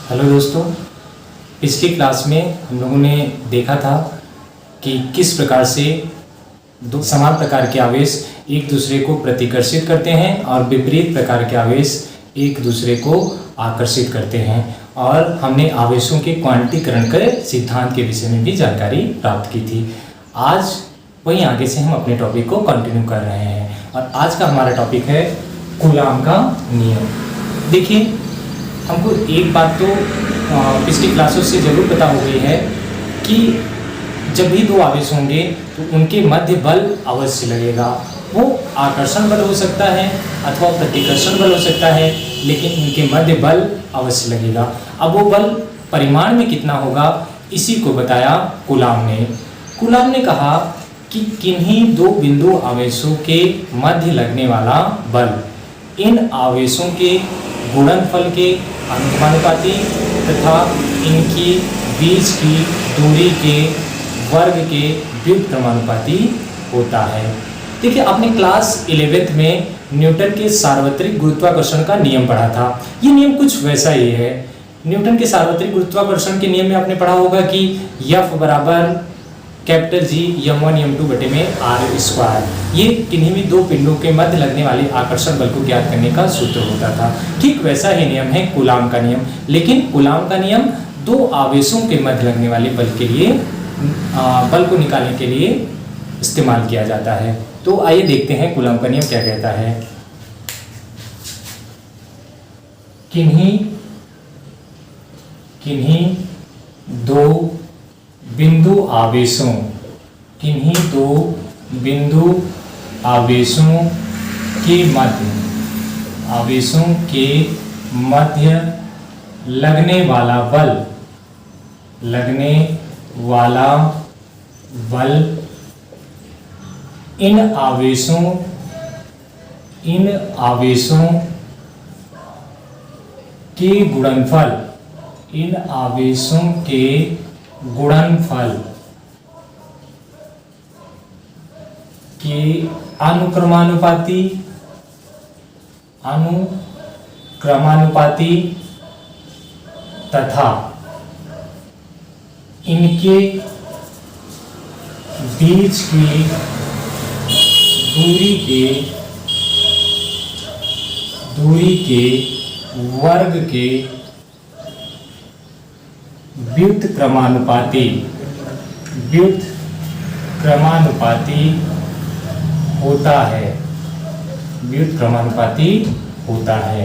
Hello दोस्तों, पिछली class में हम लोगों ने देखा था कि किस प्रकार से दो समान प्रकार के आवेश एक दूसरे को प्रतिकर्षित करते हैं और विपरीत प्रकार के आवेश एक दूसरे को आकर्षित करते हैं। और हमने आवेशों के क्वांटीकरण के सिद्धांत के विषय में भी जानकारी प्राप्त की थी। आज वहीं आगे से हम अपने टॉपिक को कंटिन्यू कर रहे हैं और आज का हमारा टॉपिक है कूलाम का नियम। देखिए, हमको एक बात तो पिछली क्लासों से ज़रूर पता हो गई है कि जब भी दो आवेश होंगे तो उनके मध्य बल अवश्य लगेगा। वो आकर्षण बल हो सकता है अथवा प्रतिकर्षण बल हो सकता है, लेकिन उनके मध्य बल अवश्य लगेगा। अब वो बल परिमाण में कितना होगा, इसी को बताया कूलाम ने। कूलाम ने कहा कि किन्हीं दो बिंदु आवेशों के मध्य लगने वाला बल इन आवेशों के गुणनफल के अनुपाती तथा इनकी बीच की दूरी के वर्ग के व्युत्क्रमानुपाती होता है। देखिए, आपने क्लास 11th में न्यूटन के सार्वत्रिक गुरुत्वाकर्षण का नियम पढ़ा था। ये नियम कुछ वैसा ही है। न्यूटन के सार्वत्रिक गुरुत्वाकर्षण के नियम में आपने पढ़ा होगा कि F बराबर कैपिटल G m1 m2 बटे में r स्क्वायर। ये किन्हीं भी दो पिंडों के मध्य लगने वाले आकर्षण बल को ज्ञात करने का सूत्र होता था। ठीक वैसा ही नियम है कूलाम का नियम, लेकिन कूलाम का नियम दो आवेशों के मध्य लगने वाले बल के लिए बल को निकालने के लिए इस्तेमाल किया जाता है। तो आइए देखते हैं कूलाम का नियम क्या कहता है। किन्हीं दो बिंदु आवेशों के मध्य लगने वाला बल इन आवेशों के गुणनफल के अनुक्रमानुपाती तथा इनके बीच की दूरी के वर्ग के व्युत्क्रमानुपाती होता है।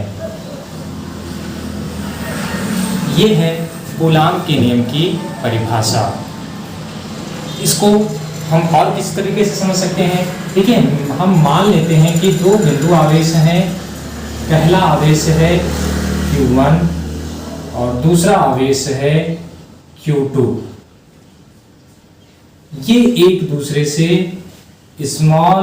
ये है कूलाम के नियम की परिभाषा। इसको हम और किस तरीके से समझ सकते हैं। देखिए, हम मान लेते हैं कि दो बिंदु आवेश हैं। पहला आवेश है Q1 और दूसरा आवेश है Q2। ये एक दूसरे से स्मॉल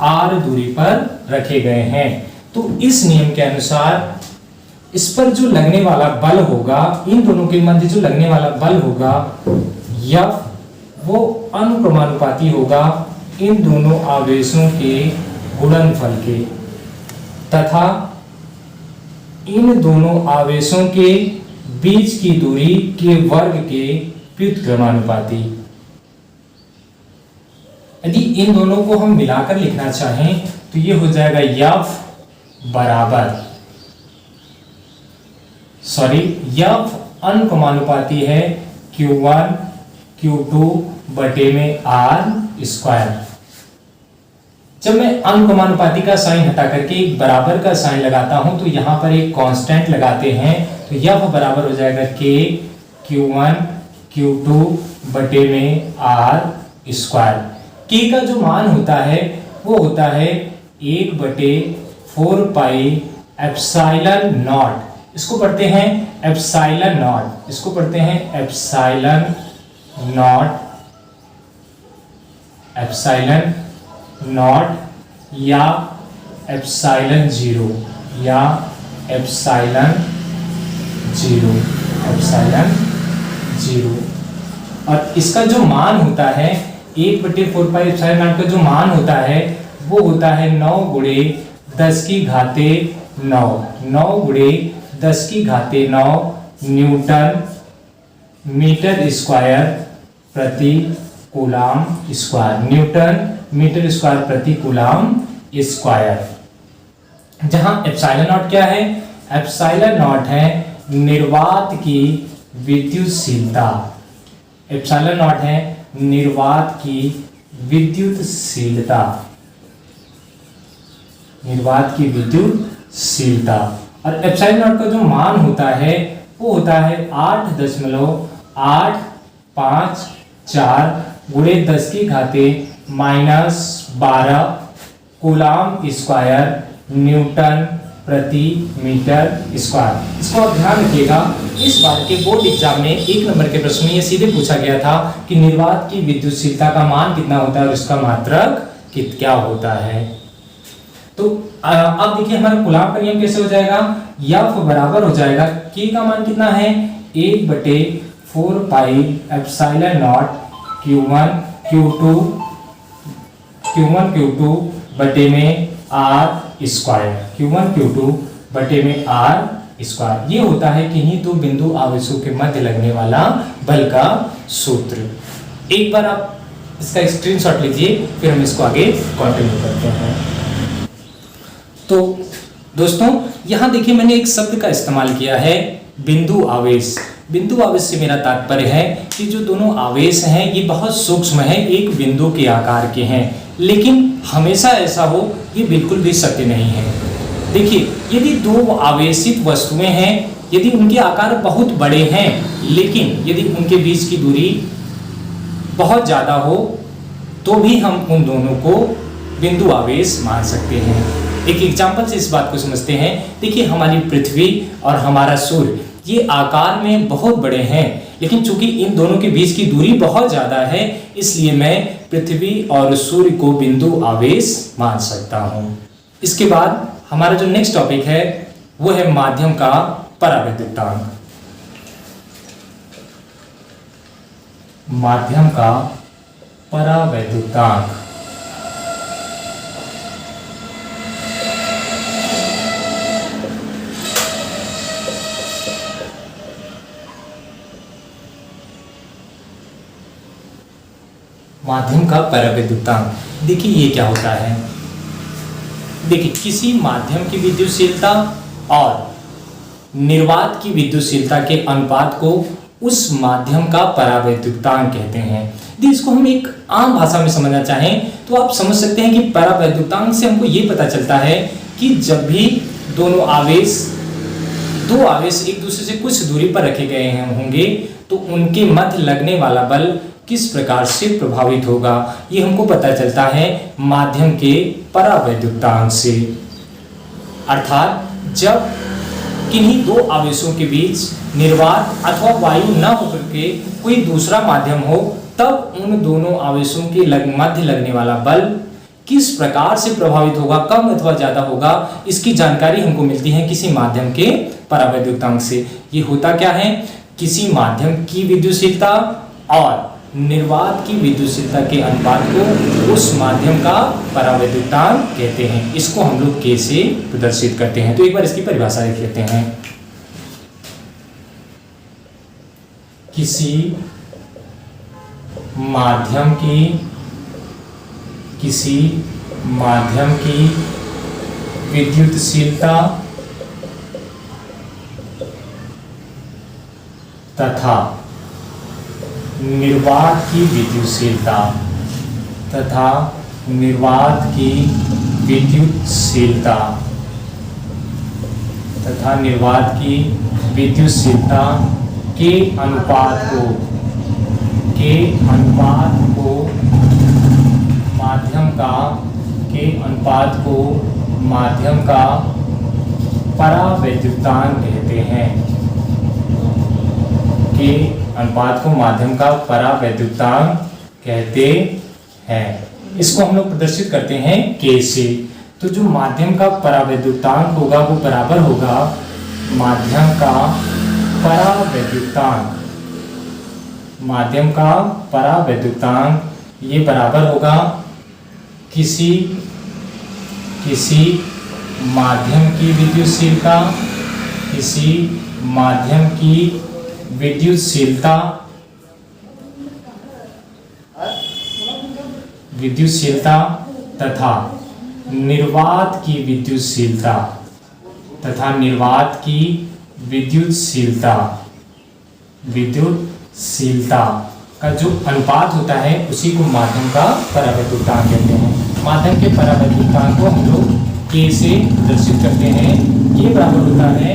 r दूरी पर रखे गए हैं। तो इस नियम के अनुसार इस पर जो लगने वाला बल होगा, इन दोनों के मध्य जो लगने वाला बल होगा F, वो अनुक्रमानुपाती होगा इन दोनों आवेशों के गुणनफल के तथा इन दोनों आवेशों के बीच की दूरी के वर्ग के व्युत्क्रमानुपाती। यदि इन दोनों को हम मिलाकर लिखना चाहें तो ये हो जाएगा F अनुक्रमानुपाती है Q1 Q2 बटे में r स्क्वायर। जब मैं अनुक्रमानुपाती का साइन हटा करके एक बराबर का साइन लगाता हूं तो यहां पर एक कांस्टेंट लगाते हैं, तो F बराबर हो जाएगा K Q1 Q2 बटे में r स्क्वायर। K का जो मान होता है वो होता है 1 बटे 4 पाई एप्सिलॉन नॉट। इसको पढ़ते हैं एप्सिलॉन नॉट, इसको पढ़ते हैं एप्सिलॉन नॉट या एप्सिलॉन जीरो। और इसका जो मान होता है 1 बटे 4 पाई एप्सिलॉन नॉट का जो मान होता है वो होता है 9 गुणे 10 की घाते 9 9 गुणे 10 की घाते 9 न्यूटन मीटर स्क्वायर प्रति coulomb square, newton metre square प्रति कूलाम स्क्वायर। जहां एप्सिलॉन नॉट क्या है? एप्सिलॉन नॉट है निर्वात की विद्युतशीलता। एप्सिलॉन नॉट है निर्वात की विद्युतशीलता, निर्वात की विद्युतशीलता। और एप्सिलॉन नॉट का जो मान होता है वो होता है 8.854 गुणे 10 की घाते -12 कूलाम स्क्वायर न्यूटन प्रति मीटर स्क्वायर। इसको आप ध्यान रखिएगा, इस बार के बोर्ड एग्जाम में 1 नंबर के प्रश्न में ये सीधे पूछा गया था कि निर्वात की विद्युतशीलता का मान कितना होता है और इसका मात्रक क्या होता है। तो अब देखिए हमारा कूलाम का नियम कैसे हो जाएगा, F बराबर हो जाएगा K का मान कितना है 1/4 pi epsilon not Q1 Q2 बटे में R स्क्वायर, Q1 Q2 बटे में R स्क्वायर। ये होता है किन्हीं दो बिंदु आवेशों के मध्य लगने वाला बल का सूत्र। एक बार आप इसका स्क्रीनशॉट लीजिए, फिर हम इसको आगे कंटिन्यू करते हैं। तो दोस्तों यहाँ देखिए मैंने एक शब्द का इस्तेमाल किया है बिंदु आवेश। बिंदु आवेश से मेरा तात्पर्य है कि जो दोनों आवेश हैं ये बहुत सूक्ष्म है, एक बिंदु के आकार के हैं, लेकिन हमेशा ऐसा हो ये बिल्कुल भी सत्य नहीं है। देखिए यदि दो आवेशित वस्तुएं हैं, यदि उनके आकार बहुत बड़े हैं लेकिन यदि उनके बीच की दूरी बहुत ज़्यादा हो तो भी हम उन दोनों को बिंदु आवेश मान सकते हैं। एक एग्जाम्पल से इस बात को समझते हैं। देखिए हमारी पृथ्वी और हमारा सूर्य ये आकार में बहुत बड़े हैं, लेकिन चूंकि इन दोनों के बीच की दूरी बहुत ज़्यादा है इसलिए मैं पृथ्वी और सूर्य को बिंदु आवेश मान सकता हूँ। इसके बाद हमारा जो नेक्स्ट टॉपिक है वो है माध्यम का परावैद्युतांक। माध्यम का परावैद्युतांक। माध्यम का परावैद्युतांक, देखिए ये क्या होता है। देखिए किसी माध्यम की विद्युतशीलता और निर्वात की विद्युतशीलता के अनुपात को उस माध्यम का परावैद्युतांक कहते हैं। यदि इसको हम एक आम भाषा में समझना चाहें तो आप समझ सकते हैं कि परावैद्युतांक से हमको ये पता चलता है कि जब भी दो आवेश एक दूसरे से कुछ दूरी पर रखे गए होंगे तो उनके मध्य लगने वाला बल किस प्रकार से प्रभावित होगा, ये हमको पता चलता है माध्यम के परावैद्युतांक से। अर्थात जब किन्हीं दो आवेशों के बीच निर्वात अथवा वायु न होकर के कोई दूसरा माध्यम हो तब उन दोनों आवेशों के मध्य लगने वाला बल किस प्रकार से प्रभावित होगा, कम अथवा ज्यादा होगा, इसकी जानकारी हमको मिलती है किसी माध्यम के परावैद्युतांक से। ये होता क्या है, किसी माध्यम की विद्युतशीलता और निर्वात की विद्युतशीलता के अनुपात को उस माध्यम का परावैद्युतांक कहते हैं। इसको हम लोग K से प्रदर्शित करते हैं। तो एक बार इसकी परिभाषा लिख लेते हैं। किसी माध्यम की विद्युतशीलता तथा निर्वात की विद्युतशीलता के अनुपात को माध्यम का परावैद्युतांक कहते हैं। के अनुपात को माध्यम का परावैद्युतांक कहते हैं। इसको हम लोग प्रदर्शित करते हैं K से। तो जो माध्यम का परावैद्युतांक होगा वो बराबर होगा माध्यम का परावैद्युतांक ये बराबर होगा किसी माध्यम की विद्युतशीलता माध्यम की विद्युतशीलता तथा निर्वात की विद्युतशीलता का जो अनुपात होता है उसी को माध्यम का परावैद्युतांक कहते हैं। माध्यम के परावैद्युतांक को हम लोग K से प्रदर्शित करते हैं। K बराबर होता है,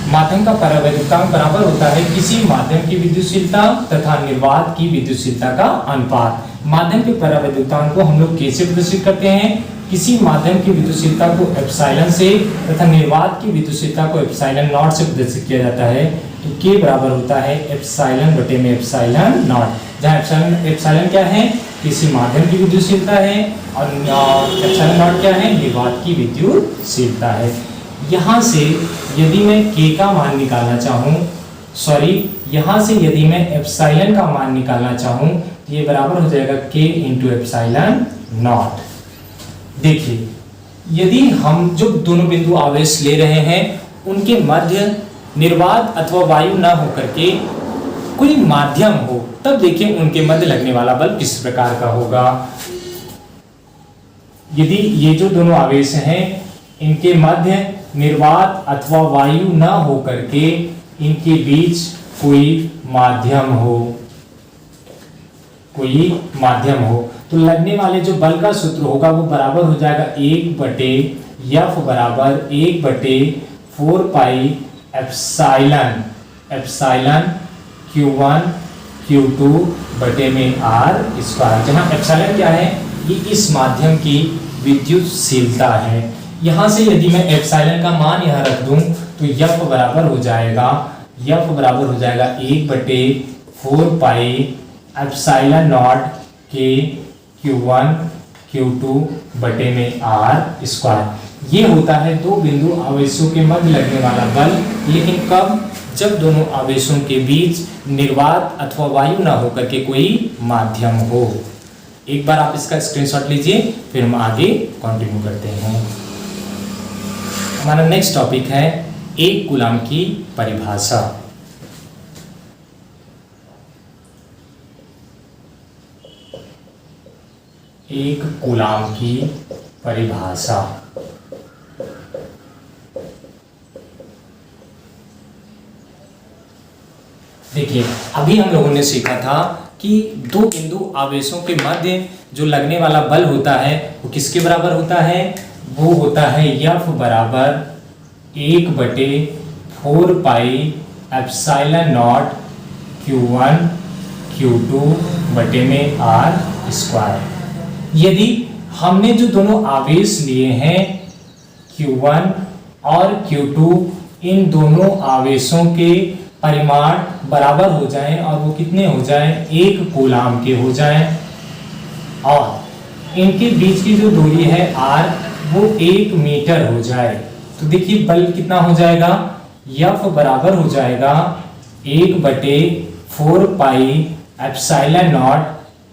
माध्यम का परावैद्युतांक बराबर होता है किसी माध्यम की विद्युतशीलता तथा निर्वात की विद्युतशीलता का अनुपात। माध्यम के परावैद्युतांक को हम लोग K से प्रदर्शित करते हैं। किसी माध्यम की विद्युतशीलता को एप्सिलॉन से तथा निर्वात की विद्युतशीलता को एप्सिलॉन नॉट से प्रदर्शित किया जाता है। तो K बराबर होता है एप्सिलॉन बटे में एप्सिलॉन नॉट, जहाँ एप्सिलॉन क्या है, किसी माध्यम की विद्युतशीलता है, और एप्सिलॉन नॉट क्या है, निर्वात की विद्युतशीलता है। यहाँ से यदि मैं K का मान निकालना चाहूँ, यहाँ से यदि मैं एप्सिलॉन का मान निकालना चाहूँ, तो ये बराबर हो जाएगा K इंटू एप्सिलॉन नॉट। देखिए, यदि हम जो दोनों बिंदु आवेश ले रहे हैं उनके मध्य निर्वात अथवा वायु न होकर के कोई माध्यम हो, तब देखिए उनके मध्य लगने वाला बल किस प्रकार का होगा। यदि ये जो दोनों आवेश हैं इनके मध्य निर्वात अथवा वायु न होकर के इनके बीच कोई माध्यम हो, तो लगने वाले जो बल का सूत्र होगा वो बराबर हो जाएगा 1 बटे F बराबर 1 बटे 4 पाई एप्सिलॉन Q1 Q2 बटे में R स्क्वायर, जहाँ एप्सिलॉन क्या है, ये इस माध्यम की विद्युतशीलता है। यहाँ से यदि मैं एप्सिलॉन का मान यहाँ रख दूं तो F बराबर हो जाएगा 1 बटे 4 पाई एप्सिलॉन नॉट के Q1 Q2 बटे में R स्क्वायर। ये होता है दो बिंदु आवेशों के मध्य लगने वाला बल, लेकिन कब, जब दोनों आवेशों के बीच निर्वात अथवा वायु ना होकर के कोई माध्यम हो। एक बार आप इसका स्क्रीनशॉट लीजिए, फिर हम आगे कंटिन्यू करते हैं। हमारा नेक्स्ट टॉपिक है 1 कूलाम की परिभाषा। एक कूलाम की परिभाषा। देखिए, अभी हम लोगों ने सीखा था कि दो बिंदु आवेशों के मध्य जो लगने वाला बल होता है वो किसके बराबर होता है, वो होता है F बराबर 1 बटे 4 pi epsilon not Q1 Q2 बटे में R स्क्वायर। यदि हमने जो दोनों आवेश लिए हैं Q1 और Q2, इन दोनों आवेशों के परिमाण बराबर हो जाएं और वो कितने हो जाएं, 1 कूलाम के हो जाएं, और इनके बीच की जो दूरी है R वो 1 मीटर हो जाए, तो देखिए बल कितना हो जाएगा, F बराबर हो जाएगा 1 बटे 4 पाई एप्सिलॉन नॉट,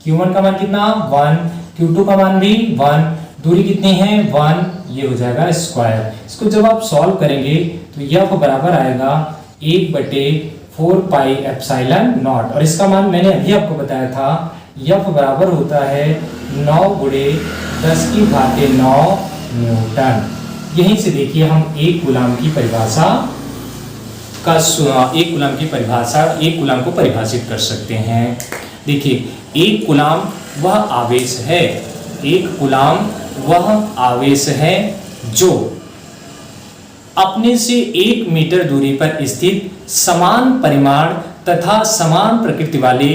Q1 का मान कितना 1, Q2 का मान भी 1, दूरी कितनी है 1, ये हो जाएगा स्क्वायर। इसको जब आप सॉल्व करेंगे तो F बराबर आएगा 1 बटे 4 पाई एप्सिलॉन नॉट, और इसका मान मैंने अभी आपको बताया था, F बराबर होता है 9 गुणे 10 की घाते 9 न्यूटन। यहीं से देखिए हम 1 कूलाम की परिभाषा का 1 कूलाम को परिभाषित कर सकते हैं। देखिए, 1 कूलाम वह आवेश है, 1 कूलाम वह आवेश है जो अपने से 1 मीटर दूरी पर स्थित समान परिमाण तथा समान प्रकृति वाले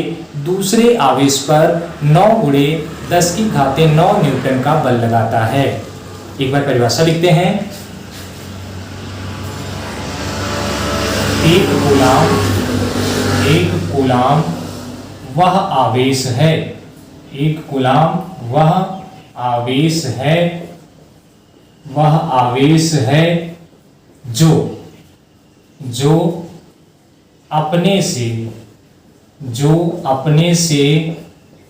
दूसरे आवेश पर 9 गुणे 10 की घाते 9 न्यूटन का बल लगाता है। एक बार परिभाषा लिखते हैं। 1 कूलाम वह आवेश है, 1 कूलाम वह आवेश है जो अपने से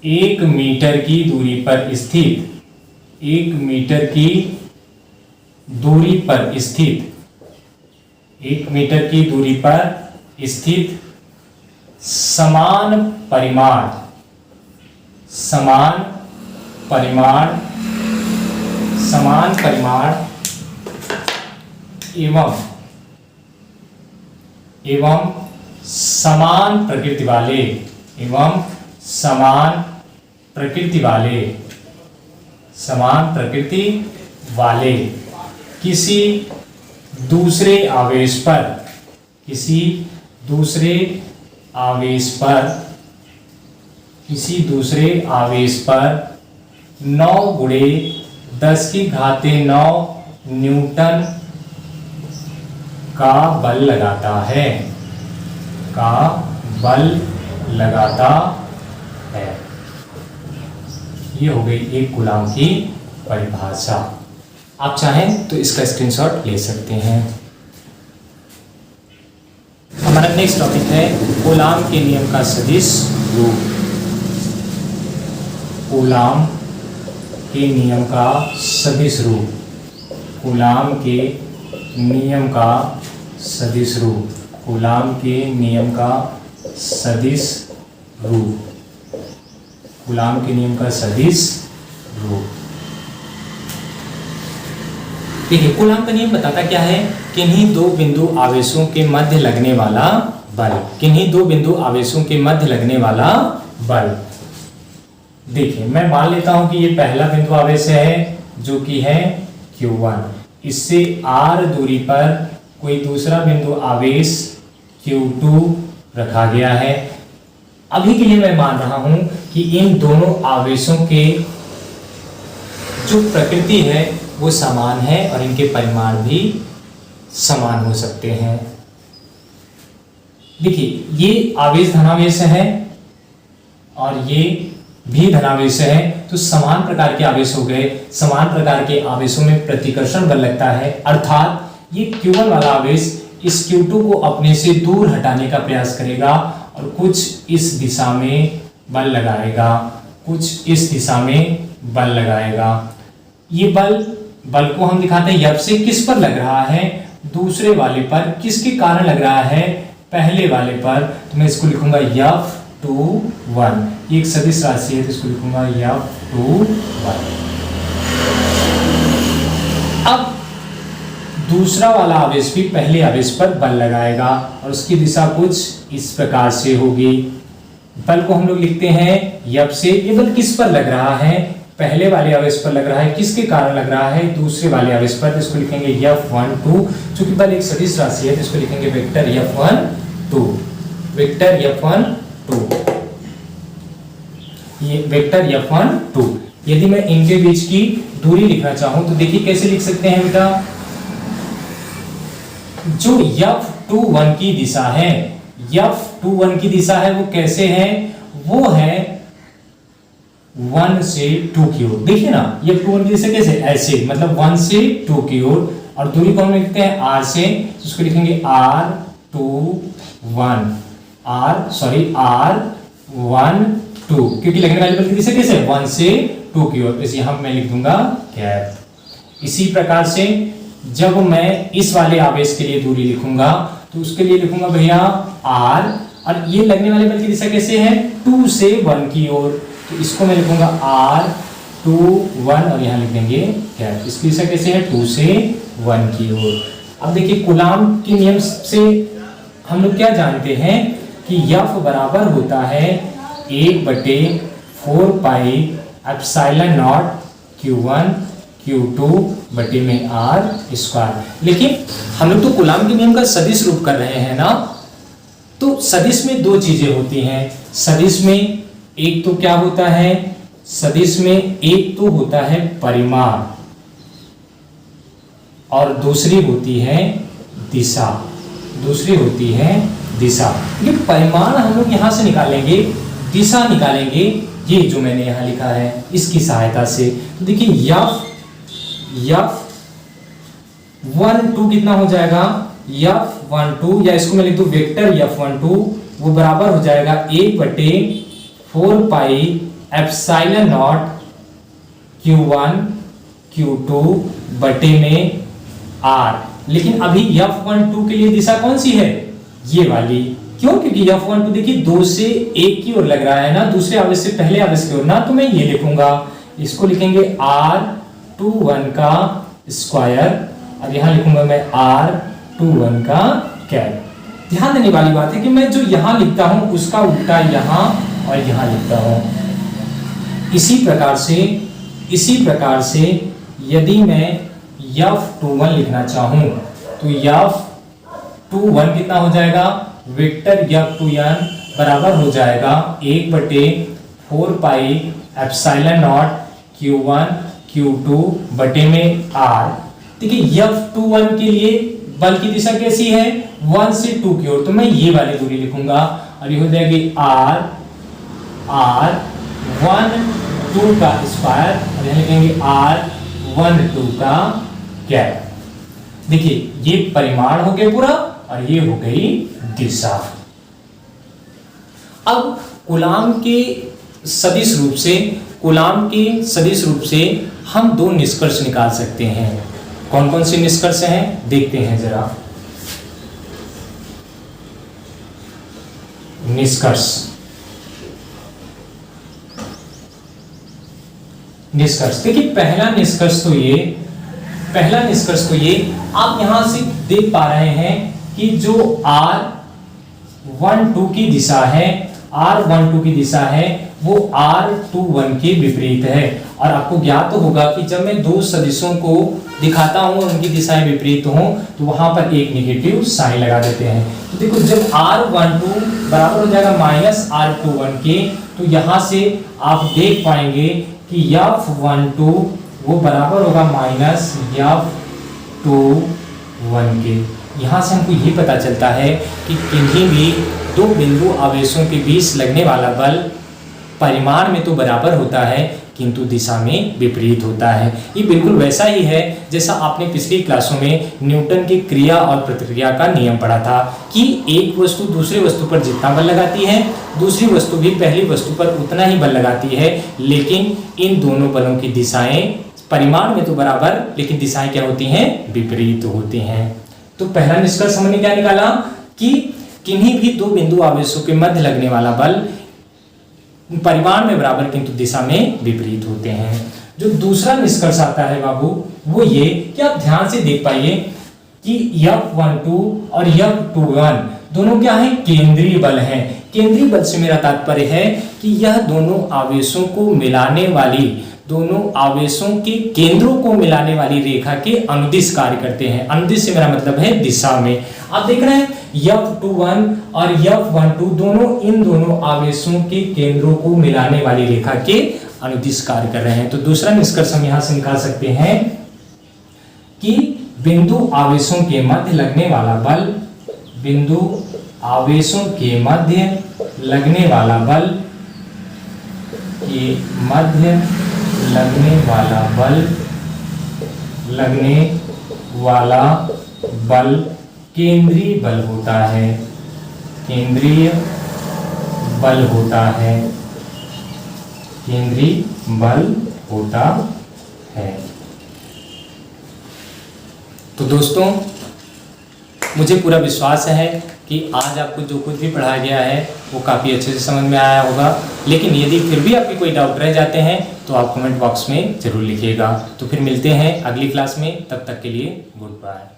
1 मीटर की दूरी पर स्थित 1 मीटर की दूरी पर स्थित, 1 मीटर की दूरी पर स्थित समान परिमाण एवं समान प्रकृति वाले किसी दूसरे आवेश पर 9 × 10⁹ न्यूटन का बल लगाता है। ये हो गई एक कूलाम की परिभाषा। आप चाहें तो इसका स्क्रीनशॉट ले सकते हैं। हमारा नेक्स्ट टॉपिक है कूलाम के नियम का सदिश रूप। कूलाम के नियम का सदिश रूप। कूलाम के नियम का सदिश रूप। कूलाम के नियम का सदिश रूप। कूलाम के नियम का सदिश रूप। देखिए, कूलाम का नियम बताता क्या है? किन्हीं दो बिंदु आवेशों के मध्य लगने वाला बल। किन्हीं दो बिंदु आवेशों के मध्य लगने वाला बल। देखिए, मैं मान लेता हूं कि ये पहला बिंदु आवेश है जो कि है Q1। इससे r दूरी पर कोई दूसरा बिंदु आवेश Q2 रखा गया है। अभी के लिए मैं मान रहा हूं कि इन दोनों आवेशों के जो प्रकृति है वो समान है और इनके परिमाण भी समान हो सकते हैं। देखिए, ये आवेश धनावेश है और ये भी धनावेश है, तो समान प्रकार के आवेश हो गए। समान प्रकार के आवेशों में प्रतिकर्षण बल लगता है, अर्थात ये Q1 वाला आवेश इस Q2 को अपने से दूर हटाने का प्रयास करेगा और कुछ इस दिशा में बल लगाएगा, कुछ इस दिशा में बल लगाएगा। ये बल को हम दिखाते हैं F से। किस पर लग रहा है? दूसरे वाले पर। किसके कारण लग रहा है? पहले वाले पर। तो मैं इसको लिखूंगा F21। ये एक सदिश राशि है तो इसको लिखूंगा F21। अब दूसरा वाला आवेश भी पहले आवेश पर बल लगाएगा और उसकी दिशा कुछ इस प्रकार से होगी। बल को हम लोग लिखते हैं F से। ये बल किस पर लग रहा है? पहले वाले आवेश पर लग रहा है। किसके कारण लग रहा है? दूसरे वाले आवेश पर। तो इसको लिखेंगे F12। चूंकि बल एक सदिश राशि है तो इसको लिखेंगे वेक्टर F12। Vector F12। ये वेक्टर F12। यदि मैं इनके बीच की दूरी लिखना चाहूं तो देखिए कैसे लिख सकते हैं बेटा। जो F21 की दिशा है, F21 की दिशा है वो कैसे है? वो है 1 से 2 की ओर। देखिए ना, ये F21 की दिशा कैसे? ऐसे, मतलब 1 से 2 की ओर। और दूरी को हम लिखते हैं R से, तो उसको लिखेंगे R21। R12, क्योंकि लगने वाले बल की दिशा कैसे? 1 से 2 की ओर। तो यहां मैं लिख दूंगा कैप। इसी प्रकार से जब मैं इस वाले आवेश के लिए दूरी लिखूंगा तो उसके लिए लिखूंगा भैया R, और ये लगने वाले बल की दिशा कैसे है? 2 से 1 की ओर। तो इसको मैं लिखूंगा R21 और यहां लिख देंगे कैप। इसकी दिशा कैसे है? 2 से 1 की ओर। अब देखिए, कूलाम के नियम से हम लोग क्या जानते हैं कि F बराबर होता है 1/4 pi epsilon not Q1 Q2 बटे में R स्क्वायर। लेकिन हम लोग तो कूलाम के नियम का सदिश रूप कर रहे हैं ना, तो सदिश में दो चीजें होती हैं। सदिश में एक तो क्या होता है? सदिश में एक तो होता है परिमाण और दूसरी होती है दिशा। दूसरी होती है दिशा। ये परिमाण हम लोग यहां से निकालेंगे, दिशा निकालेंगे, ये जो मैंने यहां लिखा है इसकी सहायता से। तो देखिए F12 कितना हो जाएगा? F12, या इसको मैं लिख दूं वेक्टर F12, वो बराबर हो जाएगा 1/4 pi epsilon not Q1 Q2 बटे में आर। लेकिन अभी F12 के लिए दिशा कौन सी है? ये वाली। क्यों? क्योंकि F12 देखिए 2 से 1 की ओर लग रहा है ना, दूसरे आवेश से पहले आवेश की ओर ना, तो मैं ये लिखूंगा, इसको लिखेंगे R21 का स्क्वायर और यहां लिखूंगा मैं R21 का कैप। ध्यान देने वाली बात है कि मैं जो यहां लिखता हूं उसका उल्टा यहां और यहां लिखता हूं। इसी प्रकार से यदि मैं F21 लिखना चाहूं तो F21 कितना हो जाएगा? वेक्टर F21 बराबर हो जाएगा 1/4 pi epsilon not Q1 Q2 बटे में R। देखिए F21 के लिए बल की दिशा कैसी है? 1 से 2 की ओर, तो मैं ये वाली दूरी लिखूंगा और ये हो जाएगी R12 का स्क्वायर और यहां लिखेंगे R12 का कैप। देखिए ये परिमाण हो गया पूरा और ये हो गई दिशा। अब कूलाम के सदिश रूप से हम दो निष्कर्ष निकाल सकते हैं। कौन कौन से निष्कर्ष हैं देखते हैं जरा। निष्कर्ष देखिए, पहला निष्कर्ष तो ये आप यहां से देख पा रहे हैं कि जो R12 की दिशा है वो R21 के विपरीत है। और आपको ज्ञात होगा कि जब मैं दो सदिशों को दिखाता हूं और उनकी दिशाएं विपरीत हों तो वहां पर एक नेगेटिव साइन लगा देते हैं। तो देखो जब R12 बराबर हो जाएगा -R21 के, तो यहां से आप देख पाएंगे कि F12 वो बराबर होगा -F21 के। यहां से हमको ये पता चलता है कि किन्हीं भी दो बिंदु आवेशों के बीच लगने वाला बल परिमाण में तो बराबर होता है किंतु दिशा में विपरीत होता है। ये बिल्कुल वैसा ही है जैसा आपने पिछली क्लासों में न्यूटन की क्रिया और प्रतिक्रिया का नियम पढ़ा था कि एक वस्तु दूसरी वस्तु पर जितना बल लगाती है, दूसरी वस्तु भी पहली वस्तु पर उतना ही बल लगाती है, लेकिन इन दोनों बलों की दिशाएं परिमाण में तो बराबर लेकिन दिशाएं क्या होती हैं? विपरीत होती हैं। तो पहला निष्कर्ष हमने क्या निकाला कि किन्हीं भी दो बिंदु आवेशों के मध्य लगने वाला बल परिमाण में बराबर किंतु दिशा में विपरीत होते हैं। जो दूसरा निष्कर्ष आता है बाबू वो ये कि आप ध्यान से देख पाइए कि F12 और F21 दोनों क्या है? केंद्रीय बल हैं। केंद्रीय बल से मेरा तात्पर्य है कि यह दोनों आवेशों के केंद्रों को मिलाने वाली रेखा के अनुदिश कार्य करते हैं। अनुदिश से मेरा मतलब है दिशा में। आप देख रहे हैं F21 और F12 दोनों इन दोनों आवेशों के केंद्रों को मिलाने वाली रेखा के अनुदिश कार्य कर रहे हैं। तो दूसरा निष्कर्ष हम यहां से निकाल सकते हैं कि बिंदु आवेशों के मध्य लगने वाला बल केंद्रीय बल होता है। तो दोस्तों मुझे पूरा विश्वास है कि आज आपको जो कुछ भी पढ़ाया गया है वो काफ़ी अच्छे से समझ में आया होगा। लेकिन यदि फिर भी आपके कोई डाउट रह जाते हैं तो आप कमेंट बॉक्स में ज़रूर लिखिएगा। तो फिर मिलते हैं अगली क्लास में, तब तक के लिए गुड बाय।